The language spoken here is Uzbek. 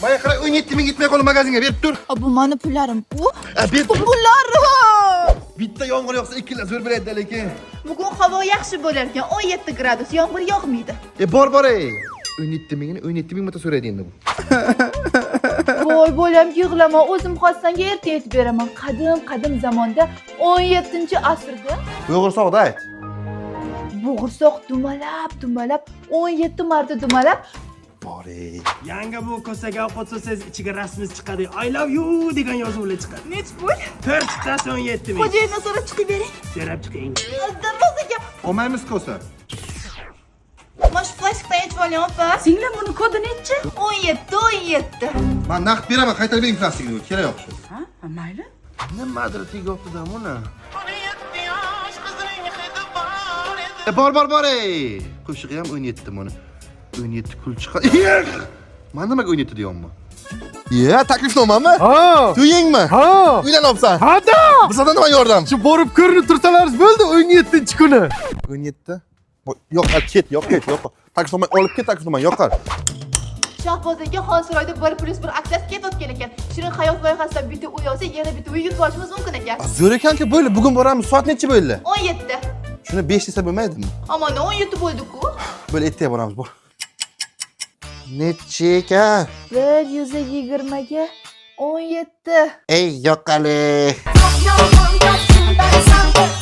Baya qara 17 ming gitmay qoldi magazinga berib tur. Bu meni pullarim-ku. Berib tur. Pullarim. Bitta yomg'ir yog'sa ikkilar zo'r beradi lekin. Bugun havo yaxshi bo'lar ekan, 17 gradus, yomg'ir yog'maydi. Bor ey. 17 mingni 17 ming marta so'raydi endi bu. Voy bolam, yig'lama, o'zim xossanga erta aytib beraman. Qadim zamonda 17-asrda Bo'g'irsoqda ayt. bo'g'irsoq dumalab 17 marta dumalab Bor ey. Yanga bu kosaga ovqat so'sangiz ichiga rasmingiz chiqadi. I love you degan yozuvlar chiqadi. nech pul? 4 tasi 17 ming. Xo'jayindan so'rab chiqib bering. So'rab chiqing. Darvozaga. Olmaymiz kosa. Mana shu plastikdan yechib oling, opa. Singlim buni kodi nechi? 17. Men naqd beraman, qaytarib bering plastikni. Kerak yo'q shu. Ha, mayli. Nimadir tegayapti-da buni. Bor ey. Qo'shig'i ham 17 buni. 17 kul chiqadi. Men nimaga 17 deyapman? Taklifnomami? Ha. To'yingmi? Ha. Uylanyapsan? Hada. Bizdan nima yordam? Shu borib ko'rinib tursalarsiz bo'ldi 17-kuni. 17. Yo'q, ket. Taklifnoma olib ket, taklifnoma yo'qar. Shahbozaga Xonsaroyda 1+1 aksiyasi ketayotgan ekan. Shirin hayot loyihasidan bitta uy olsa, yana bitta uy yutib olishimiz mumkin ekan. Zo'r ekan-ku, bo'ldi. Bugun boramiz. Soat necha bo'ldi? 17. Shuni 5 desa bo'lmaydimi? Ammo 17 bo'ldi-ku. Bo'ldi, ertaga boramiz, bor. Necha ekan? 120 ga 17. Ey, yo'qali. Yo, yo, yo, yo, yo, yo, yo, yo, yo,